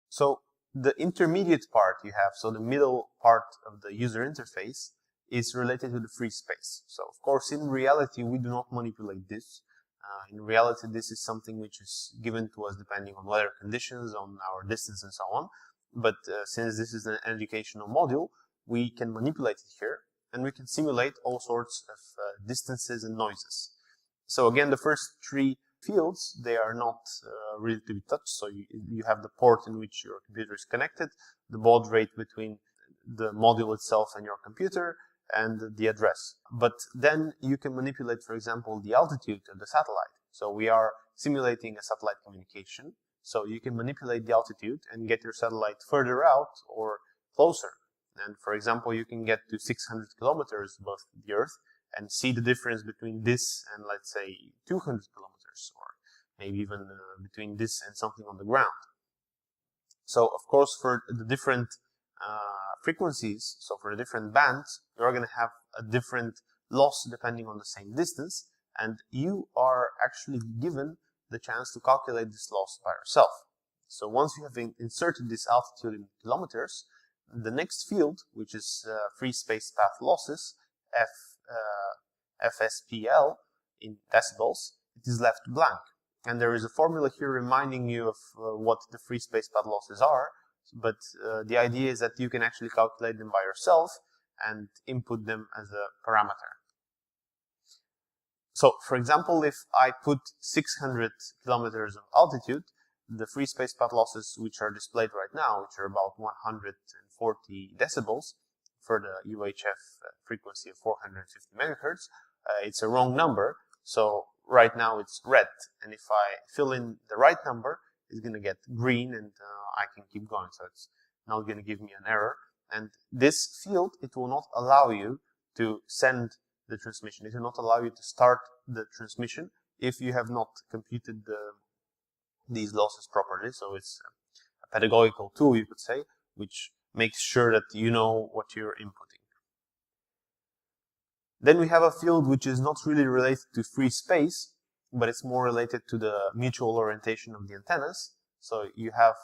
So the intermediate part you have, so the middle part of the user interface, is related to the free space. So of course, in reality, we do not manipulate this. In reality, this is something which is given to us depending on weather conditions, on our distance, and so on. But since this is an educational module, we can manipulate it here, and we can simulate all sorts of distances and noises. So again, the first three fields, they are not really to be touched. So you have the port in which your computer is connected, the baud rate between the module itself and your computer, and the address. But then you can manipulate, for example, the altitude of the satellite. So we are simulating a satellite communication. So you can manipulate the altitude and get your satellite further out or closer. And for example, you can get to 600 kilometers above the Earth and see the difference between this and, let's say, 200 kilometers, or maybe even between this and something on the ground. So of course, for the different frequencies, so for the different bands, you're going to have a different loss depending on the same distance, and you are actually given the chance to calculate this loss by yourself. So once you have inserted this altitude in kilometers, the next field, which is free space path losses, FSPL in decibels, it is left blank. And there is a formula here reminding you of what the free space path losses are, but the idea is that you can actually calculate them by yourself and input them as a parameter. So, for example, if I put 600 kilometers of altitude, the free space path losses which are displayed right now, which are about 140 decibels for the UHF frequency of 450 megahertz, it's a wrong number. So right now it's red, and if I fill in the right number, it's going to get green, and I can keep going. So it's not going to give me an error. And this field, it will not allow you to send the transmission. It will not allow you to start the transmission if you have not computed these losses properly. So it's a pedagogical tool, you could say, which makes sure that you know what you're inputting. Then we have a field which is not really related to free space, but it's more related to the mutual orientation of the antennas. So you have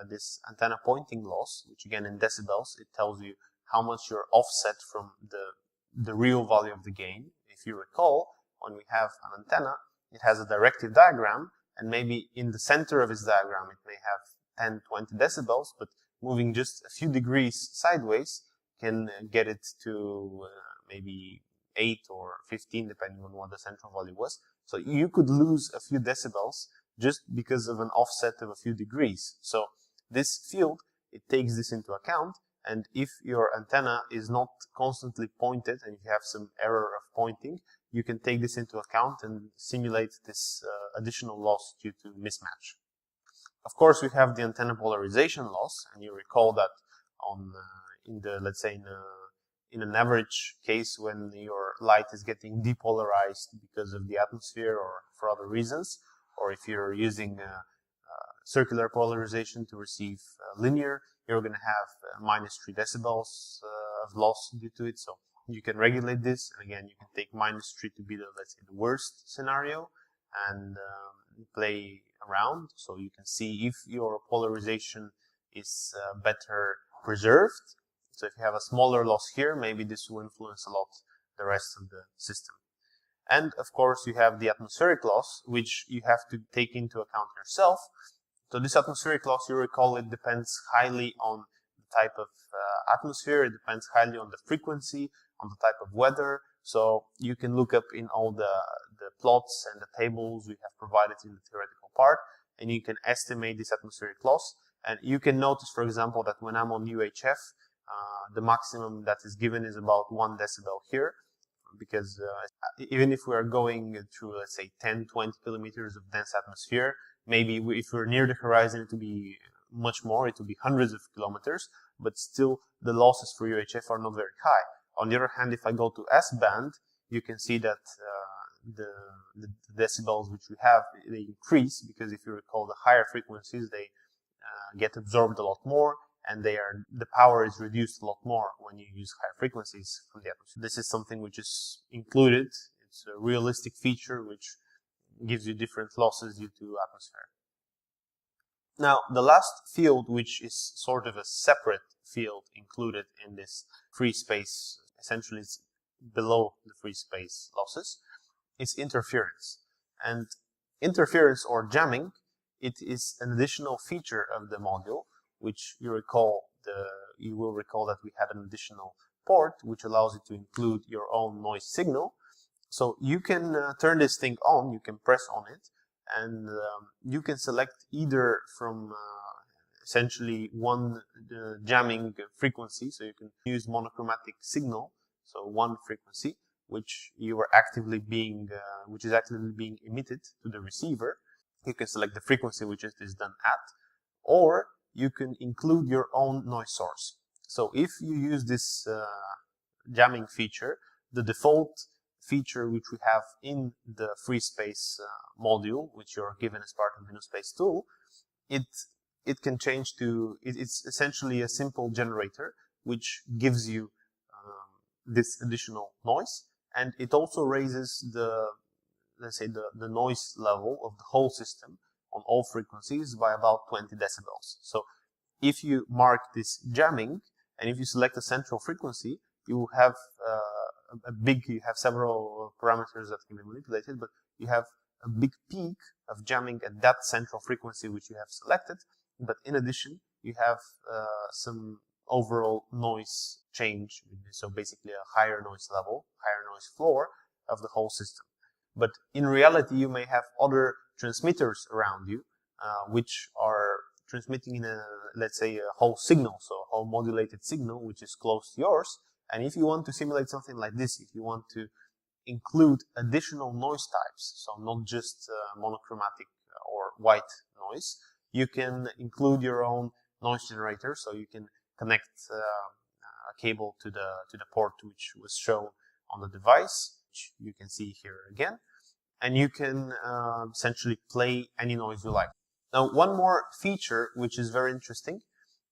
this antenna pointing loss, which again in decibels, it tells you how much you're offset from the real value of the gain. If you recall, when we have an antenna, it has a directive diagram, and maybe in the center of its diagram it may have 10, 20 decibels, but moving just a few degrees sideways can get it to maybe 8 or 15, depending on what the central value was. So you could lose a few decibels just because of an offset of a few degrees. So this field, it takes this into account, and if your antenna is not constantly pointed and you have some error of pointing, you can take this into account and simulate this additional loss due to mismatch. Of course, we have the antenna polarization loss, and you recall that on let's say in an average case when your light is getting depolarized because of the atmosphere or for other reasons, or if you're using circular polarization to receive linear, you're going to have -3 decibels of loss due to it. So you can regulate this, and again, you can take -3 to be the, let's say, the worst scenario, and play around. So you can see if your polarization is better preserved. So if you have a smaller loss here, maybe this will influence a lot the rest of the system. And of course, you have the atmospheric loss, which you have to take into account yourself. So this atmospheric loss, you recall, it depends highly on the type of atmosphere. It depends highly on the frequency, on the type of weather. So you can look up in all the plots and the tables we have provided in the theoretical part, and you can estimate this atmospheric loss. And you can notice, for example, that when I'm on UHF, the maximum that is given is about 1 decibel here, because even if we are going through, let's say, 10, 20 kilometers of dense atmosphere, maybe if we're near the horizon, it will be much more, it will be hundreds of kilometers, but still the losses for UHF are not very high. On the other hand, if I go to S-band, you can see that the decibels which we have, they increase, because if you recall, the higher frequencies, they get absorbed a lot more, and the power is reduced a lot more when you use higher frequencies from the atmosphere. This is something which is included. It's a realistic feature which gives you different losses due to atmosphere. Now, the last field, which is sort of a separate field included in this free space, essentially it's below the free space losses, is interference. And interference or jamming, it is an additional feature of the module, which you will recall that we had an additional port which allows you to include your own noise signal. So you can turn this thing on, you can press on it, and you can select either from essentially one jamming frequency, so you can use monochromatic signal, so one frequency, which is actively being emitted to the receiver. You can select the frequency which it is done at, or you can include your own noise source. So if you use this jamming feature, the default feature which we have in the free space module, which you're given as part of InnoSpaceTool, it can change to, it's essentially a simple generator which gives you this additional noise, and it also raises the, let's say, the noise level of the whole system on all frequencies by about 20 decibels. So if you mark this jamming, and if you select a central frequency, you have you have several parameters that can be manipulated, but you have a big peak of jamming at that central frequency which you have selected. But in addition, you have some overall noise change, so basically a higher noise level, higher noise floor of the whole system. But in reality, you may have other transmitters around you, which are transmitting in let's say, a whole signal, so a whole modulated signal, which is close to yours. And if you want to simulate something like this, if you want to include additional noise types, so not just monochromatic or white noise, you can include your own noise generator. So you can connect a cable to the port which was shown on the device, which you can see here again, and you can essentially play any noise you like. Now, one more feature which is very interesting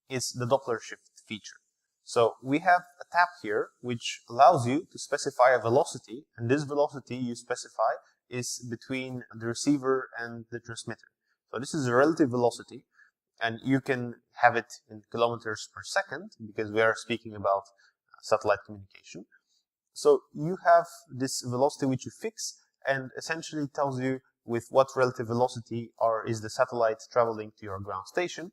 is the Doppler shift feature. So we have a tab here which allows you to specify a velocity, and this velocity you specify is between the receiver and the transmitter. So this is a relative velocity, and you can have it in kilometers per second because we are speaking about satellite communication. So you have this velocity which you fix, and essentially tells you with what relative velocity is the satellite traveling to your ground station.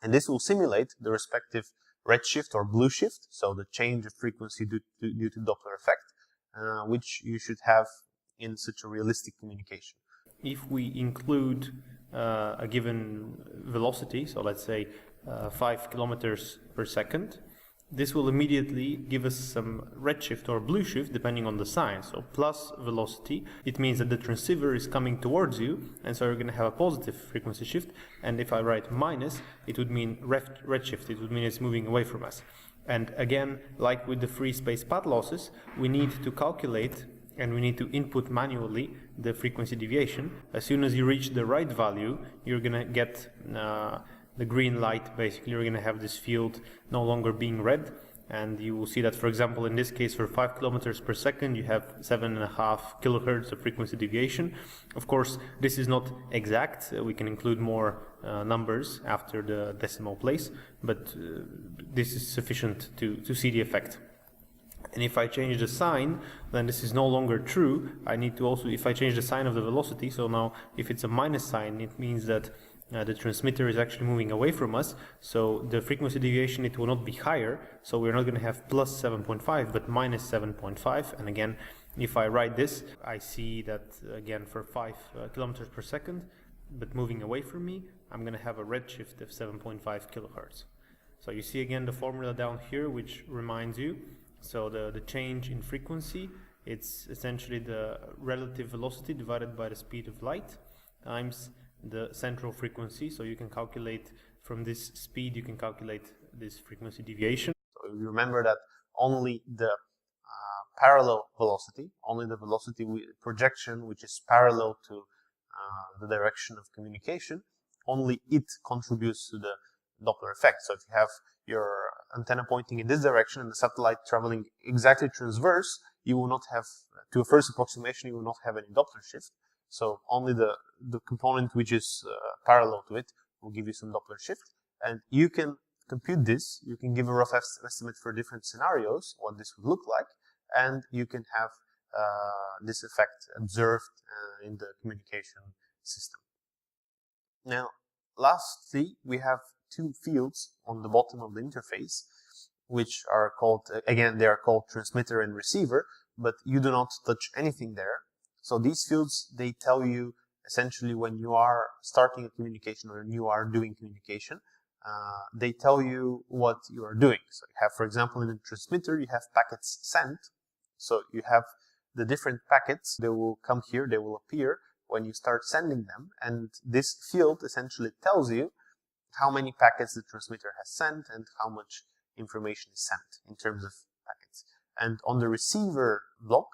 And this will simulate the respective redshift or blue shift, so the change of frequency due to Doppler effect, which you should have in such a realistic communication. If we include a given velocity, so let's say 5 kilometers per second, this will immediately give us some redshift or blue shift depending on the sign. So plus velocity, it means that the transceiver is coming towards you, and so you're going to have a positive frequency shift. And if I write minus, it would mean redshift, it would mean it's moving away from us. And again, like with the free space path losses, we need to calculate and we need to input manually the frequency deviation. As soon as you reach the right value, you're going to get the green light. Basically, you're going to have this field no longer being red, and you will see that, for example, in this case, for 5 kilometers per second, you have 7.5 kilohertz of frequency deviation. Of course, this is not exact. We can include more numbers after the decimal place, but this is sufficient to see the effect. And if I change the sign, then this is no longer true. I need to also, if I change the sign of the velocity, so now if it's a minus sign, it means that the transmitter is actually moving away from us, so the frequency deviation, it will not be higher, so we're not going to have plus 7.5 but minus 7.5. And again, if I write this, I see that again for 5 kilometers per second but moving away from me, I'm going to have a redshift of 7.5 kilohertz. So you see again the formula down here which reminds you, so the change in frequency, it's essentially the relative velocity divided by the speed of light times the central frequency. So you can calculate from this speed, you can calculate this frequency deviation. So you remember that only the parallel velocity, only the velocity projection which is parallel to the direction of communication, only it contributes to the Doppler effect. So if you have your antenna pointing in this direction and the satellite traveling exactly transverse, you will not have, to a first approximation, you will not have any Doppler shift. So only the component which is parallel to it will give you some Doppler shift, and you can compute this. You can give a rough estimate for different scenarios, what this would look like, and you can have this effect observed in the communication system. Now, lastly, we have two fields on the bottom of the interface, which are called, again, they are called transmitter and receiver, but you do not touch anything there. So these fields, they tell you essentially when you are starting a communication or when you are doing communication, they tell you what you are doing. So you have, for example, in the transmitter, you have packets sent. So you have the different packets, they will come here, they will appear when you start sending them. And this field essentially tells you how many packets the transmitter has sent and how much information is sent in terms of packets. And on the receiver block,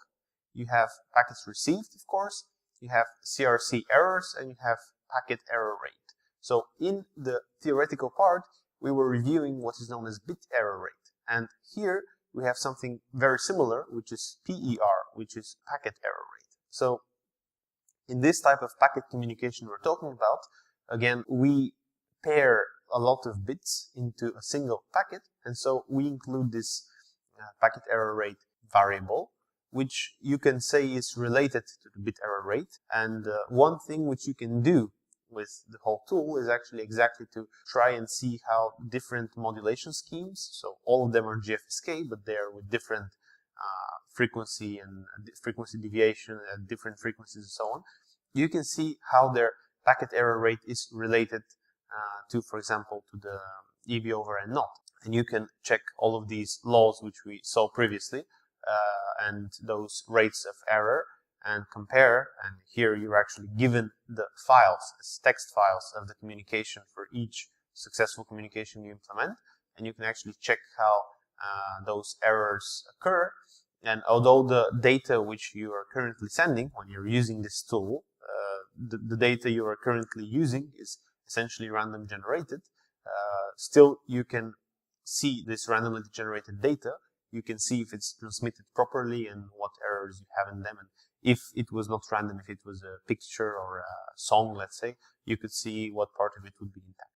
you have packets received, of course, you have CRC errors, and you have packet error rate. So in the theoretical part, we were reviewing what is known as bit error rate. And here we have something very similar, which is PER, which is packet error rate. So in this type of packet communication we're talking about, again, we pair a lot of bits into a single packet, and so we include this packet error rate variable, which you can say is related to the bit error rate. And one thing which you can do with the whole tool is actually exactly to try and see how different modulation schemes, so all of them are GFSK, but they're with different frequency and frequency deviation at different frequencies and so on. You can see how their packet error rate is related to, for example, to the EV over N naught. And you can check all of these laws which we saw previously and those rates of error and compare. And here you're actually given the files as text files of the communication for each successful communication you implement. And you can actually check how those errors occur. And although the data which you are currently sending when you're using this tool, the data you are currently using is essentially random generated, still you can see this randomly generated data. You can see if it's transmitted properly and what errors you have in them. And if it was not random, if it was a picture or a song, let's say, you could see what part of it would be intact.